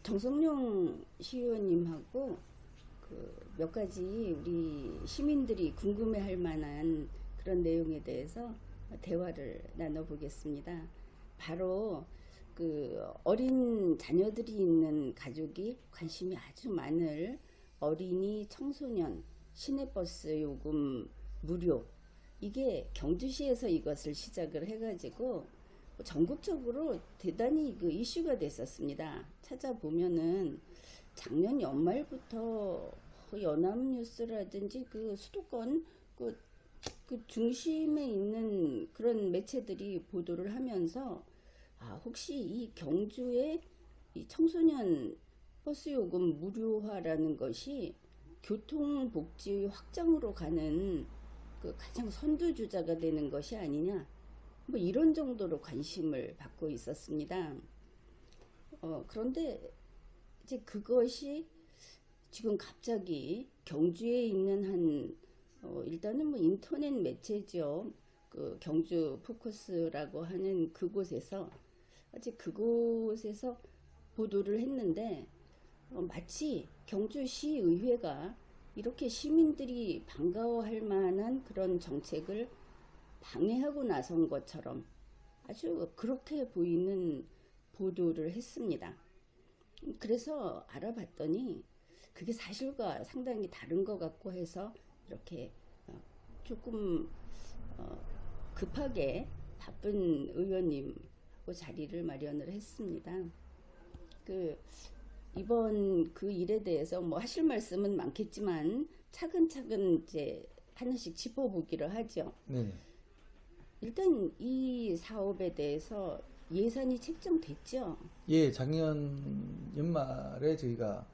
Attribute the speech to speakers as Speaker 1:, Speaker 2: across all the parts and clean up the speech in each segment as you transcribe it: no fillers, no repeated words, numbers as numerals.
Speaker 1: 정성용 시의원님하고 그 몇 가지 우리 시민들이 궁금해할 만한 그런 내용에 대해서 대화를 나눠보겠습니다. 바로 그 어린 자녀들이 있는 가족이 관심이 아주 많을 어린이 청소년 시내버스 요금 무료, 이게 경주시에서 이것을 시작을 해가지고 전국적으로 대단히 그 이슈가 됐었습니다. 찾아보면은 작년 연말부터 연합뉴스라든지 그 수도권 그 중심에 있는 그런 매체들이 보도를 하면서, 혹시 이 경주의 이 청소년 버스 요금 무료화라는 것이 교통복지 확장으로 가는 그 가장 선두주자가 되는 것이 아니냐, 뭐 이런 정도로 관심을 받고 있었습니다. 그런데 이제 그것이 지금 갑자기 경주에 있는 일단은 뭐 인터넷 매체죠. 그 경주 포커스라고 하는 그곳에서, 아직 그곳에서 보도를 했는데, 마치 경주시의회가 이렇게 시민들이 반가워할 만한 그런 정책을 방해하고 나선 것처럼 아주 그렇게 보이는 보도를 했습니다. 그래서 알아봤더니 그게 사실과 상당히 다른 것 같고 해서 이렇게 조금 급하게 바쁜 의원님하고 자리를 마련을 했습니다. 그 이번 그 일에 대해서 뭐 하실 말씀은 많겠지만 차근차근 이제 하나씩 짚어보기를 하죠.
Speaker 2: 네.
Speaker 1: 일단 이 사업에 대해서 예산이 책정됐죠.
Speaker 2: 예, 작년 연말에 저희가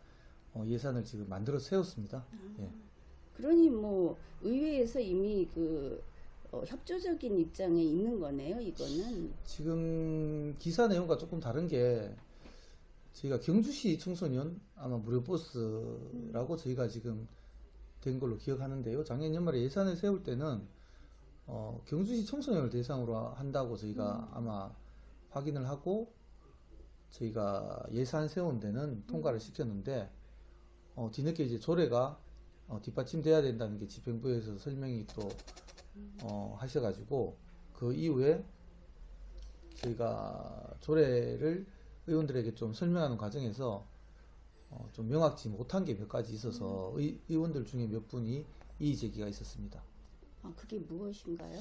Speaker 2: 예산을 지금 만들어 세웠습니다. 예.
Speaker 1: 그러니 뭐 의회에서 이미 그 협조적인 입장에 있는 거네요, 이거는.
Speaker 2: 지금 기사 내용과 조금 다른 게 저희가 경주시 청소년 아마 무료 버스라고 저희가 지금 된 걸로 기억하는데요. 작년 연말에 예산을 세울 때는 경주시 청소년을 대상으로 한다고 저희가 아마 확인을 하고 저희가 예산 세운 데는 통과를 시켰는데, 뒤늦게 이제 조례가 뒷받침돼야 된다는 게 집행부에서 설명이 또 하셔가지고 그 이후에 저희가 조례를 의원들에게 좀 설명하는 과정에서 좀 명확지 못한 게 몇 가지 있어서 의원들 중에 몇 분이 이의 제기가 있었습니다.
Speaker 1: 그게 무엇인가요?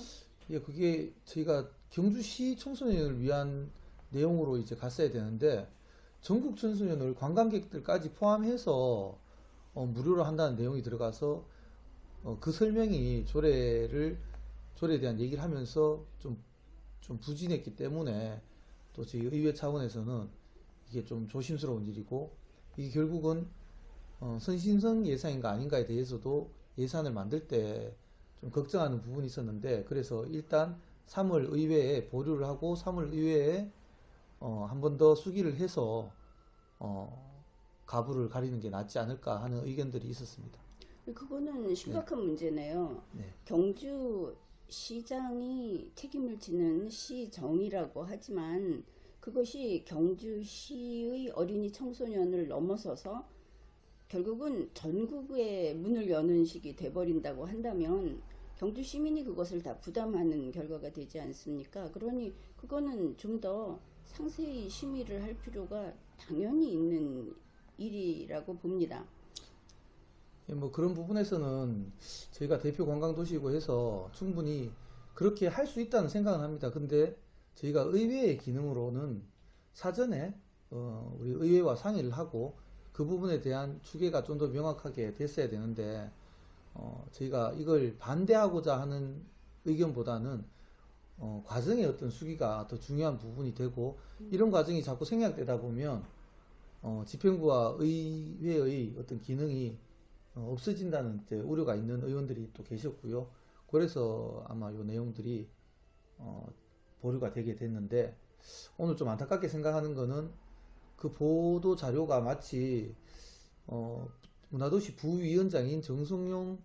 Speaker 2: 예, 그게 저희가 경주시 청소년을 위한 내용으로 이제 갔어야 되는데, 전국 청소년을 관광객들까지 포함해서 무료로 한다는 내용이 들어가서 그 설명이 조례에 대한 얘기를 하면서 좀 부진했기 때문에, 또 저희 의회 차원에서는 이게 좀 조심스러운 일이고, 이게 결국은 선신성 예산인가 아닌가에 대해서도 예산을 만들 때 좀 걱정하는 부분이 있었는데, 그래서 일단 3월 의회에 보류를 하고 3월 의회에 한 번 더 수기를 해서 가부를 가리는 게 낫지 않을까 하는 의견들이 있었습니다.
Speaker 1: 그거는 심각한 문제네요.
Speaker 2: 네.
Speaker 1: 경주시장이 책임을 지는 시정이라고 하지만 그것이 경주시의 어린이 청소년을 넘어서서 결국은 전국에 문을 여는 식이 돼버린다고 한다면 경주 시민이 그것을 다 부담하는 결과가 되지 않습니까? 그러니 그거는 좀 더 상세히 심의를 할 필요가 당연히 있는 일이라고 봅니다.
Speaker 2: 예, 뭐 그런 부분에서는 저희가 대표 관광도시이고 해서 충분히 그렇게 할 수 있다는 생각은 합니다. 근데 저희가 의회의 기능으로는 사전에 우리 의회와 상의를 하고 그 부분에 대한 추계가 좀 더 명확하게 됐어야 되는데, 저희가 이걸 반대하고자 하는 의견보다는 과정의 어떤 수기가 더 중요한 부분이 되고, 이런 과정이 자꾸 생략되다 보면 집행부와 의회의 어떤 기능이 없어진다는 이제 우려가 있는 의원들이 또 계셨고요. 그래서 아마 이 내용들이 보류가 되게 됐는데, 오늘 좀 안타깝게 생각하는 거는 그 보도 자료가 마치 문화도시 부위원장인 정성용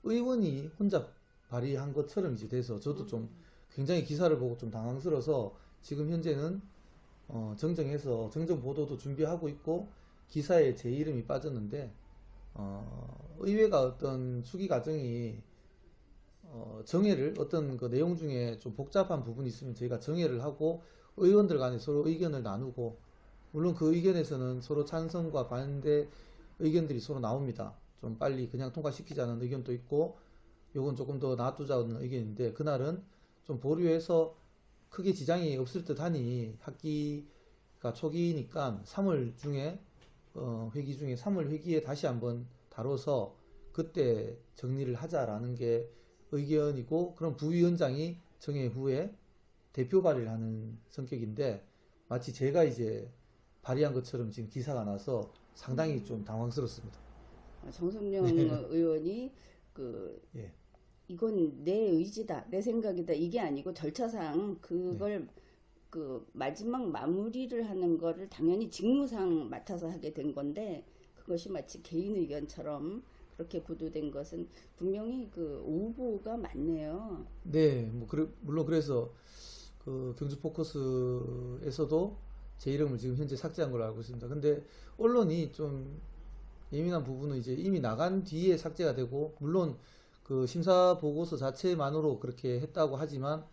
Speaker 2: 의원이 혼자 발의한 것처럼 이제 돼서 저도 좀 굉장히 기사를 보고 좀 당황스러워서 지금 현재는 정정해서 정정 보도도 준비하고 있고, 기사에 제 이름이 빠졌는데 의회가 어떤 수기 과정이 정회를 어떤 그 내용 중에 좀 복잡한 부분이 있으면 저희가 정회를 하고 의원들 간에 서로 의견을 나누고 물론 그 의견에서는 서로 찬성과 반대 의견들이 서로 나옵니다. 좀 빨리 그냥 통과시키자는 의견도 있고 요건 조금 더 놔두자는 의견인데 그날은 좀 보류해서 크게 지장이 없을 듯 하니 학기가 초기니까 3월 중에 회기 중에 3월 회기에 다시 한번 다뤄서 그때 정리를 하자라는 게 의견이고 그런 부위원장이 정회 후에 대표 발의를 하는 성격인데 마치 제가 이제 발의한 것처럼 지금 기사가 나서 상당히 좀 당황스럽습니다.
Speaker 1: 정성영 의원이 그
Speaker 2: 예.
Speaker 1: 이건 내 의지다, 내 생각이다 이게 아니고 절차상 그걸 그 마지막 마무리를 하는 거를 당연히 직무상 맡아서 하게 된 건데 그것이 마치 개인 의견처럼 그렇게 보도된 것은 분명히 그 오보가 많네요.
Speaker 2: 네, 뭐 물론 그래서 그 경주 포커스에서도 제 이름을 지금 현재 삭제한 걸로 알고 있습니다. 근데 언론이 좀 예민한 부분은 이제 이미 나간 뒤에 삭제가 되고 물론 그 심사 보고서 자체만으로 그렇게 했다고 하지만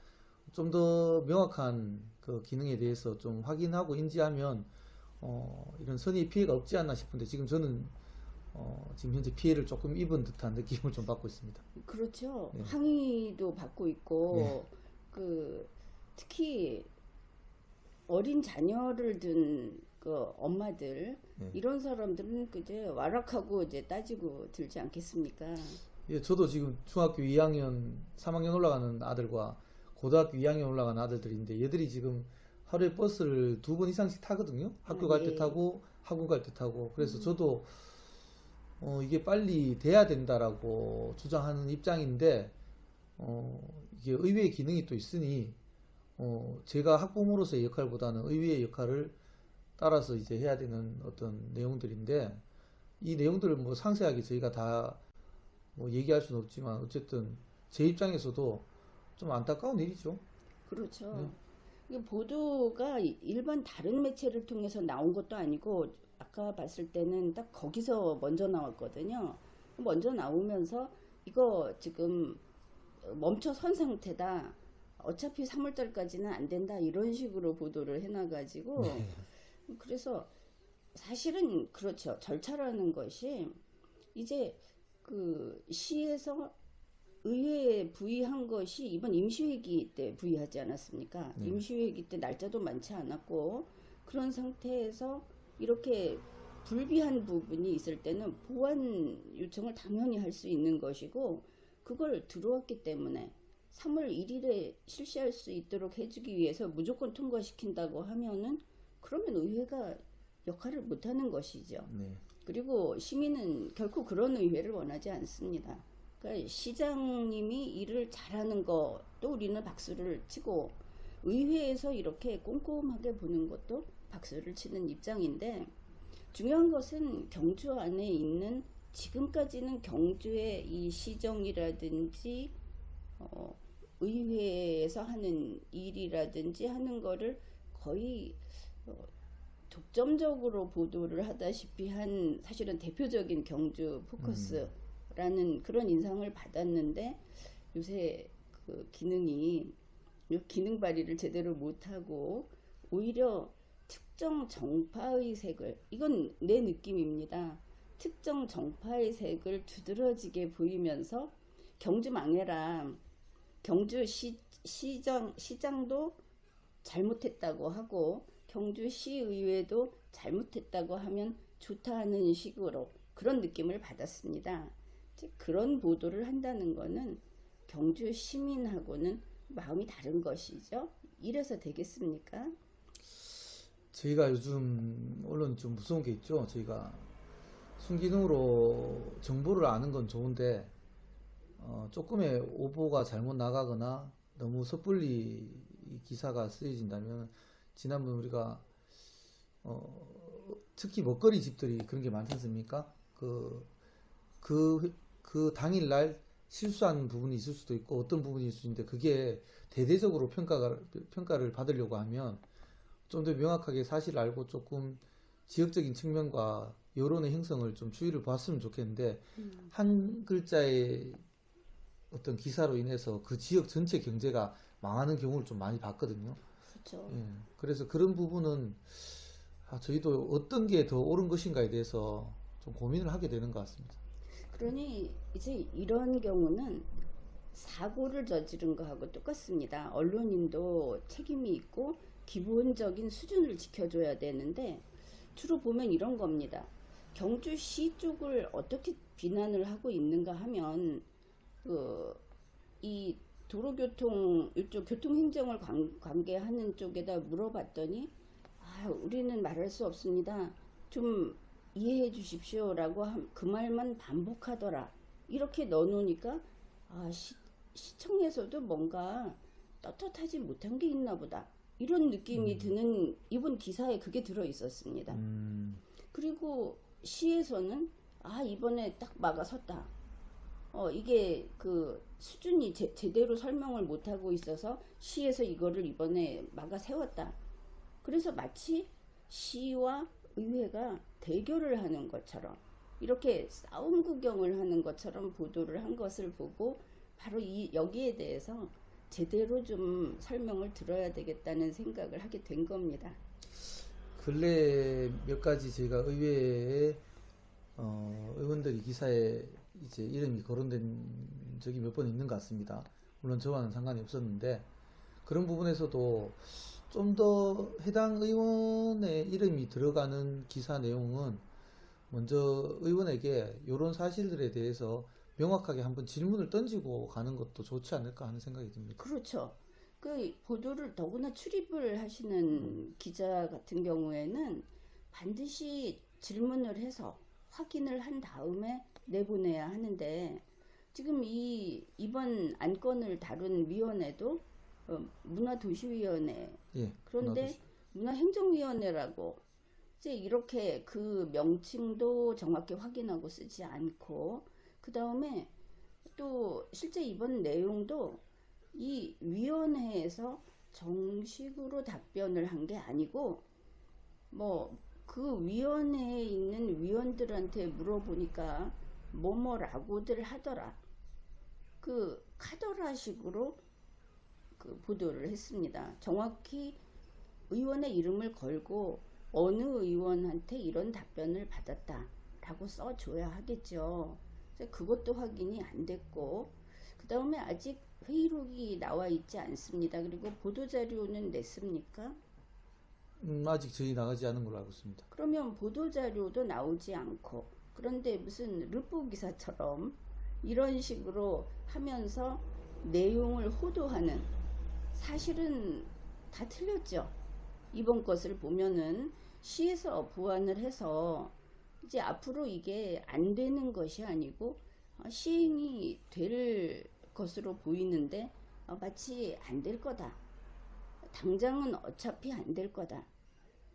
Speaker 2: 좀 더 명확한 그 기능에 대해서 좀 확인하고 인지하면 이런 선의 피해가 없지 않나 싶은데 지금 저는 지금 현재 피해를 조금 입은 듯한 느낌을 좀 받고 있습니다.
Speaker 1: 그렇죠.
Speaker 2: 네.
Speaker 1: 항의도 받고 있고
Speaker 2: 네.
Speaker 1: 그 특히 어린 자녀를 둔 그 엄마들
Speaker 2: 네.
Speaker 1: 이런 사람들은 그제 와락하고 이제 따지고 들지 않겠습니까?
Speaker 2: 예, 저도 지금 중학교 2학년, 3학년 올라가는 아들과 고등학교 2학년 올라가는 아들들인데 얘들이 지금 하루에 버스를 2번 이상씩 타거든요. 학교 갈 때
Speaker 1: 예.
Speaker 2: 타고 학원 갈 때 타고. 그래서 저도 이게 빨리 돼야 된다라고 주장하는 입장인데 이게 의회의 기능이 또 있으니 제가 학부모로서의 역할보다는 의회의 역할을 따라서 이제 해야 되는 어떤 내용들인데 이 내용들을 뭐 상세하게 저희가 다 뭐 얘기할 수는 없지만 어쨌든 제 입장에서도 좀 안타까운 일이죠.
Speaker 1: 그렇죠.
Speaker 2: 네.
Speaker 1: 이게 보도가 일반 다른 매체를 통해서 나온 것도 아니고 아까 봤을 때는 딱 거기서 먼저 나왔거든요. 먼저 나오면서 이거 지금 멈춰 선 상태다. 어차피 3월달까지는 안 된다. 이런 식으로 보도를 해놔가지고 그래서 사실은 그렇죠. 절차라는 것이 이제 그 시에서 의회에 부의한 것이 이번 임시회기 때 부의하지 않았습니까?
Speaker 2: 네.
Speaker 1: 임시회기 때 날짜도 많지 않았고 그런 상태에서 이렇게 불비한 부분이 있을 때는 보완 요청을 당연히 할 수 있는 것이고 그걸 들어왔기 때문에 3월 1일에 실시할 수 있도록 해주기 위해서 무조건 통과시킨다고 하면은 그러면 의회가 역할을 못하는 것이죠.
Speaker 2: 네.
Speaker 1: 그리고 시민은 결코 그런 의회를 원하지 않습니다. 그러니까 시장님이 일을 잘하는 것도 우리는 박수를 치고 의회에서 이렇게 꼼꼼하게 보는 것도 박수를 치는 입장인데 중요한 것은 경주 안에 있는 지금까지는 경주의 이 시정이라든지 의회에서 하는 일이라든지 하는 거를 거의 독점적으로 보도를 하다시피 한 사실은 대표적인 경주 포커스라는 그런 인상을 받았는데 요새 그 기능 발휘를 제대로 못하고 오히려 특정 정파의 색을 이건 내 느낌입니다. 특정 정파의 색을 두드러지게 보이면서 경주 망해라. 경주 시장도 잘못했다고 하고 경주시의회도 잘못했다고 하면 좋다 하는 식으로 그런 느낌을 받았습니다. 그런 보도를 한다는 거는 경주 시민하고는 마음이 다른 것이죠. 이래서 되겠습니까?
Speaker 2: 저희가 요즘 언론 좀 무서운 게 있죠. 저희가 순기능으로 정보를 아는 건 좋은데 조금의 오보가 잘못 나가거나 너무 섣불리 이 기사가 쓰여진다면 지난번 우리가 특히 먹거리 집들이 그런 게 많지 않습니까? 그 당일날 실수한 부분이 있을 수도 있고 어떤 부분이 있을 수 있는데 그게 대대적으로 평가를 받으려고 하면 좀 더 명확하게 사실을 알고 조금 지역적인 측면과 여론의 형성을 좀 주의를 봤으면 좋겠는데 한 글자의 어떤 기사로 인해서 그 지역 전체 경제가 망하는 경우를 좀 많이 봤거든요.
Speaker 1: 그렇죠.
Speaker 2: 예, 그래서 그런 부분은 저희도 어떤 게 더 옳은 것인가에 대해서 좀 고민을 하게 되는 것 같습니다.
Speaker 1: 그러니 이제 이런 경우는 사고를 저지른 거하고 똑같습니다. 언론인도 책임이 있고 기본적인 수준을 지켜줘야 되는데 주로 보면 이런 겁니다. 경주시 쪽을 어떻게 비난을 하고 있는가 하면 이 도로교통 이쪽 교통행정을 관계하는 쪽에다 물어봤더니 우리는 말할 수 없습니다. 좀 이해해 주십시오라고 그 말만 반복하더라. 이렇게 넣어놓으니까 시청에서도 뭔가 떳떳하지 못한 게 있나 보다. 이런 느낌이 드는 이번 기사에 그게 들어 있었습니다. 그리고 시에서는 이번에 딱 막아섰다. 이게 그 수준이 제대로 설명을 못하고 있어서 시에서 이거를 이번에 막아 세웠다. 그래서 마치 시와 의회가 대결을 하는 것처럼 이렇게 싸움 구경을 하는 것처럼 보도를 한 것을 보고 바로 여기에 대해서 제대로 좀 설명을 들어야 되겠다는 생각을 하게 된 겁니다.
Speaker 2: 근래 몇 가지 저희가 의회에 의원들이 기사에 이제 이름이 거론된 적이 몇 번 있는 것 같습니다. 물론 저와는 상관이 없었는데 그런 부분에서도 좀 더 해당 의원의 이름이 들어가는 기사 내용은 먼저 의원에게 이런 사실들에 대해서 명확하게 한번 질문을 던지고 가는 것도 좋지 않을까 하는 생각이 듭니다.
Speaker 1: 그렇죠. 그 보도를 더구나 출입을 하시는 기자 같은 경우에는 반드시 질문을 해서 확인을 한 다음에 내보내야 하는데 지금 이번 안건을 다룬 위원회도 문화도시위원회
Speaker 2: 예,
Speaker 1: 그런데 문화행정위원회라고 이제 이렇게 그 명칭도 정확히 확인하고 쓰지 않고 그 다음에 또 실제 이번 내용도 이 위원회에서 정식으로 답변을 한 게 아니고 뭐 그 위원회에 있는 위원들한테 물어보니까 뭐뭐라고들 하더라. 그 카더라식으로 그 보도를 했습니다. 정확히 의원의 이름을 걸고 어느 의원한테 이런 답변을 받았다라고 써줘야 하겠죠. 그것도 확인이 안 됐고 그 다음에 아직 회의록이 나와 있지 않습니다. 그리고 보도자료는 냈습니까?
Speaker 2: 아직 저희 나가지 않은 걸로 알고 있습니다.
Speaker 1: 그러면 보도자료도 나오지 않고 그런데 무슨 르포 기사처럼 이런 식으로 하면서 내용을 호도하는 사실은 다 틀렸죠. 이번 것을 보면은 시에서 보완을 해서 이제 앞으로 이게 안 되는 것이 아니고 시행이 될 것으로 보이는데 마치 안 될 거다. 당장은 어차피 안 될 거다.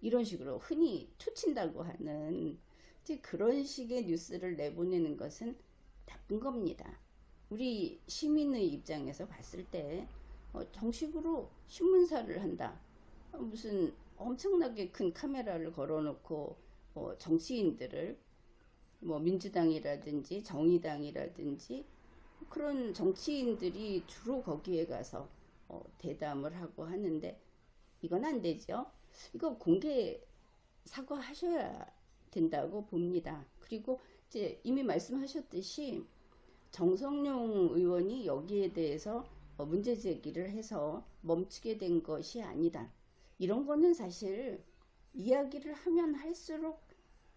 Speaker 1: 이런 식으로 흔히 투친다고 하는 이제 그런 식의 뉴스를 내보내는 것은 나쁜 겁니다. 우리 시민의 입장에서 봤을 때 정식으로 신문사를 한다. 무슨 엄청나게 큰 카메라를 걸어놓고 정치인들을 뭐 민주당이라든지 정의당이라든지 그런 정치인들이 주로 거기에 가서 대담을 하고 하는데 이건 안 되죠. 이거 공개 사과하셔야 된다고 봅니다. 그리고 이제 이미 말씀하셨듯이 정성용 의원이 여기에 대해서 문제 제기를 해서 멈추게 된 것이 아니다. 이런 거는 사실 이야기를 하면 할수록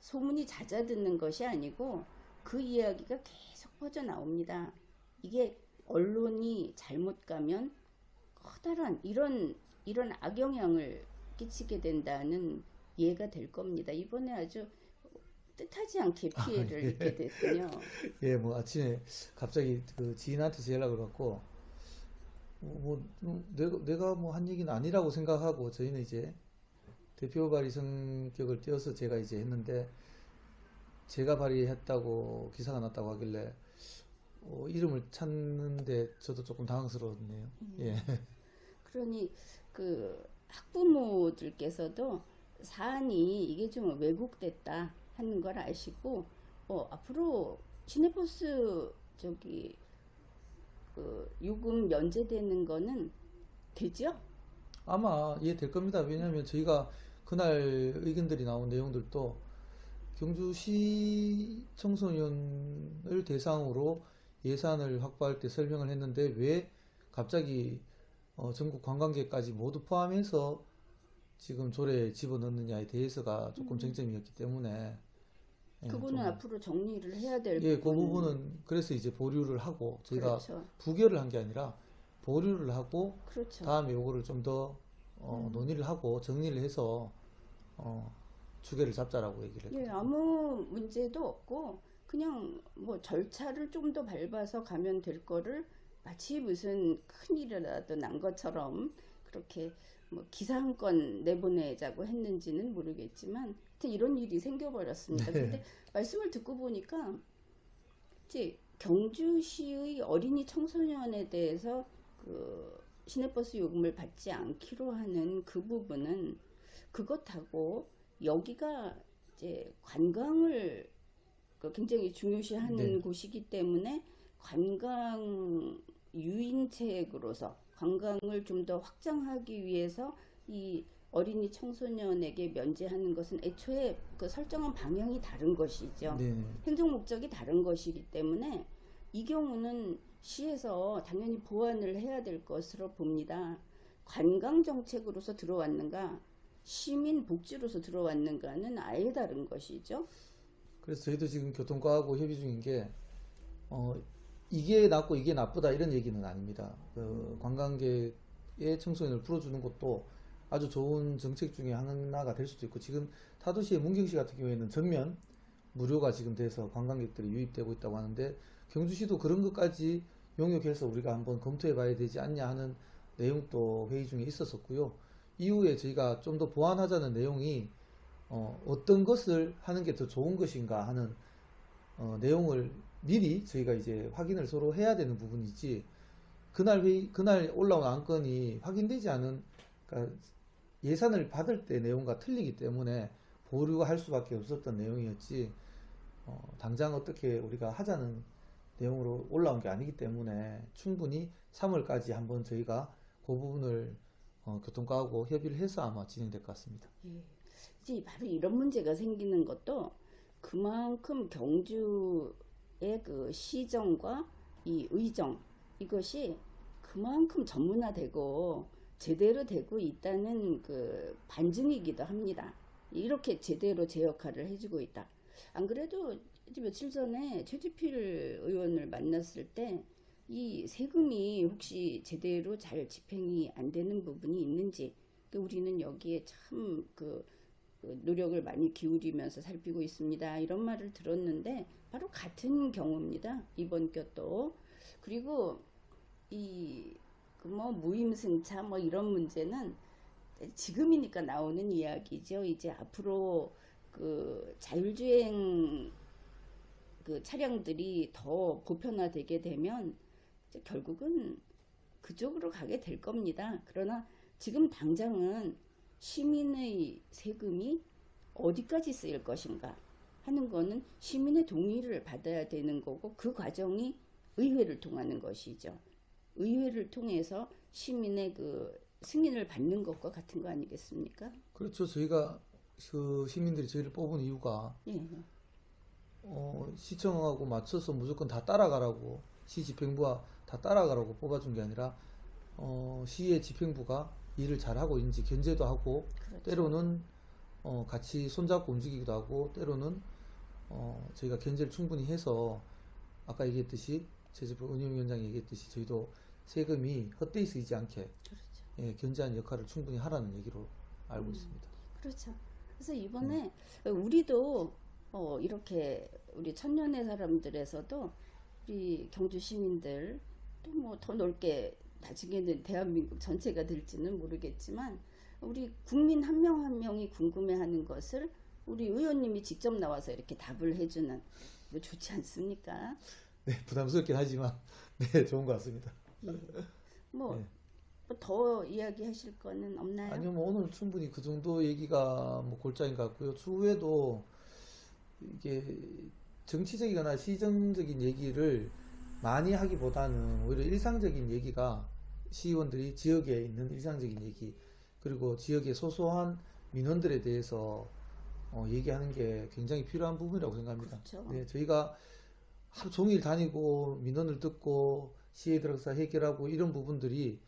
Speaker 1: 소문이 잦아드는 것이 아니고 그 이야기가 계속 퍼져나옵니다. 이게 언론이 잘못 가면 커다란 이런 악영향을 끼치게 된다는 예가 될 겁니다. 이번에 아주 뜻하지 않게 피해를
Speaker 2: 예.
Speaker 1: 입게 됐군요.
Speaker 2: 예, 뭐 아침에 갑자기 그 지인한테서 연락을 받고 내가 뭐 한 얘기는 아니라고 생각하고 저희는 이제 대표 발의 성격을 띄어서 제가 이제 했는데 제가 발의했다고 기사가 났다고 하길래 이름을 찾는데 저도 조금 당황스러웠네요. 예.
Speaker 1: 그러니 그 학부모들께서도 사안이 이게 좀 왜곡됐다 하는 걸 아시고 앞으로 시내버스 저기 그 요금 면제되는 거는 되죠?
Speaker 2: 아마 이해될 겁니다. 왜냐하면 저희가 그날 의견들이 나온 내용들도 경주시 청소년을 대상으로 예산을 확보할 때 설명을 했는데 왜 갑자기 전국 관광객까지 모두 포함해서 지금 조례에 집어넣느냐에 대해서가 조금 쟁점이었기 때문에
Speaker 1: 그거는
Speaker 2: 좀
Speaker 1: 앞으로 정리를 해야 될
Speaker 2: 예, 그
Speaker 1: 부분.
Speaker 2: 부분은 그래서 이제 보류를 하고 저희가
Speaker 1: 그렇죠.
Speaker 2: 부결을 한 게 아니라 보류를 하고
Speaker 1: 그렇죠.
Speaker 2: 다음에 요거를 좀 더 논의를 하고 정리를 해서 주계를 잡자라고 얘기를
Speaker 1: 예,
Speaker 2: 했거든요.
Speaker 1: 아무 문제도 없고 그냥 뭐 절차를 좀 더 밟아서 가면 될 거를 마치 무슨 큰일이라도 난 것처럼 그렇게 뭐 기사 한 건 내보내자고 했는지는 모르겠지만 하여튼 이런 일이 생겨버렸습니다.
Speaker 2: 네.
Speaker 1: 근데 말씀을 듣고 보니까 이제 경주시의 어린이 청소년에 대해서 그 시내버스 요금을 받지 않기로 하는 그 부분은 그것하고 여기가 이제 관광을 굉장히 중요시하는
Speaker 2: 네.
Speaker 1: 곳이기 때문에 관광 유인책으로서 관광을 좀 더 확장하기 위해서 이 어린이 청소년에게 면제하는 것은 애초에 그 설정한 방향이 다른 것이죠.
Speaker 2: 네.
Speaker 1: 행정 목적이 다른 것이기 때문에 이 경우는 시에서 당연히 보완을 해야 될 것으로 봅니다. 관광 정책으로서 들어왔는가, 시민 복지로서 들어왔는가는 아예 다른 것이죠.
Speaker 2: 그래서 저희도 지금 교통과하고 협의 중인 게 이게 낫고 이게 나쁘다 이런 얘기는 아닙니다. 그 관광객의 청소년을 풀어주는 것도 아주 좋은 정책 중에 하나가 될 수도 있고 지금 타도시의 문경시 같은 경우에는 전면 무료가 지금 돼서 관광객들이 유입되고 있다고 하는데 경주시도 그런 것까지 용역해서 우리가 한번 검토해 봐야 되지 않냐 하는 내용도 회의 중에 있었었고요. 이후에 저희가 좀 더 보완하자는 내용이 어떤 것을 하는 게 더 좋은 것인가 하는 내용을 미리 저희가 이제 확인을 서로 해야 되는 부분이지 그날 올라온 안건이 확인되지 않은 그러니까 예산을 받을 때 내용과 틀리기 때문에 보류할 수밖에 없었던 내용이었지 당장 어떻게 우리가 하자는 내용으로 올라온 게 아니기 때문에 충분히 3월까지 한번 저희가 그 부분을 교통과하고 협의를 해서 아마 진행될 것 같습니다.
Speaker 1: 예. 이제 바로 이런 문제가 생기는 것도 그만큼 경주의 그 시정과 이 의정 이것이 그만큼 전문화되고 제대로 되고 있다는 그 반증이기도 합니다. 이렇게 제대로 제 역할을 해주고 있다. 안 그래도 이제 며칠 전에 최지필 의원을 만났을 때 이 세금이 혹시 제대로 잘 집행이 안 되는 부분이 있는지 우리는 여기에 참 노력을 많이 기울이면서 살피고 있습니다. 이런 말을 들었는데 바로 같은 경우입니다. 이번 것도. 그리고 이 뭐 무임승차 뭐 이런 문제는 지금이니까 나오는 이야기죠. 이제 앞으로 그 자율주행 그 차량들이 더 보편화되게 되면 이제 결국은 그쪽으로 가게 될 겁니다. 그러나 지금 당장은 시민의 세금이 어디까지 쓰일 것인가 하는 거는 시민의 동의를 받아야 되는 거고 그 과정이 의회를 통하는 것이죠. 의회를 통해서 시민의 그 승인을 받는 것과 같은 거 아니겠습니까?
Speaker 2: 그렇죠. 저희가 그 시민들이 저희를 뽑은 이유가
Speaker 1: 예.
Speaker 2: 시청하고 맞춰서 무조건 다 따라가라고 시 집행부와 다 따라가라고 뽑아준 게 아니라 시의 집행부가 일을 잘하고 있는지 견제도 하고
Speaker 1: 그렇죠.
Speaker 2: 때로는 같이 손잡고 움직이기도 하고 때로는 저희가 견제를 충분히 해서 아까 얘기했듯이 제주부 운영위원장이 얘기했듯이 저희도 세금이 헛되이 쓰이지 않게
Speaker 1: 그렇죠.
Speaker 2: 예, 견제하는 역할을 충분히 하라는 얘기로 알고 있습니다.
Speaker 1: 그렇죠. 그래서 이번에 우리도 이렇게 우리 천년의 사람들에서도 우리 경주 시민들 또 뭐 더 넓게 나중에는 대한민국 전체가 될지는 모르겠지만 우리 국민 한 명 한 명이 궁금해하는 것을 우리 의원님이 직접 나와서 이렇게 답을 해주는 뭐 좋지 않습니까?
Speaker 2: 네, 부담스럽긴 하지만 네, 좋은 것 같습니다.
Speaker 1: 예. 뭐
Speaker 2: 네.
Speaker 1: 뭐 더 이야기하실 거는 없나요?
Speaker 2: 아니요, 뭐 오늘 충분히 그 정도 얘기가 뭐 골자인 것 같고요. 추후에도 이게 정치적이거나 시정적인 얘기를 많이 하기보다는 오히려 일상적인 얘기가 시의원들이 지역에 있는 일상적인 얘기 그리고 지역의 소소한 민원들에 대해서 얘기하는 게 굉장히 필요한 부분이라고 생각합니다.
Speaker 1: 그렇죠.
Speaker 2: 네, 저희가 하루 종일 다니고 민원을 듣고 시에 들어가서 해결하고 이런 부분들이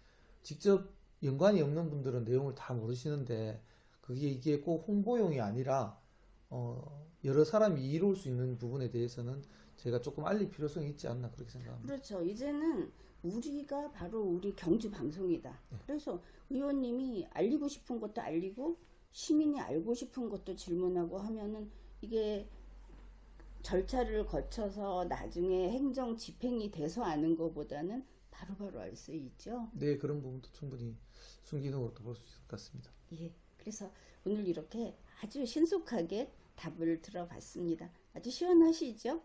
Speaker 2: 직접 연관이 없는 분들은 내용을 다 모르시는데 그게 이게 꼭 홍보용이 아니라 여러 사람이 이로울 수 있는 부분에 대해서는 제가 조금 알릴 필요성이 있지 않나 그렇게 생각합니다.
Speaker 1: 그렇죠. 이제는 우리가 바로 우리 경주 방송이다. 그래서 의원님이 알리고 싶은 것도 알리고 시민이 알고 싶은 것도 질문하고 하면은 이게 절차를 거쳐서 나중에 행정 집행이 돼서 아는 것보다는 바로바로 알 수 있죠.
Speaker 2: 네, 그런 부분도 충분히 순기능으로도 볼 수 있을 것 같습니다.
Speaker 1: 예. 그래서 오늘 이렇게 아주 신속하게 답을 들어봤습니다. 아주 시원하시죠?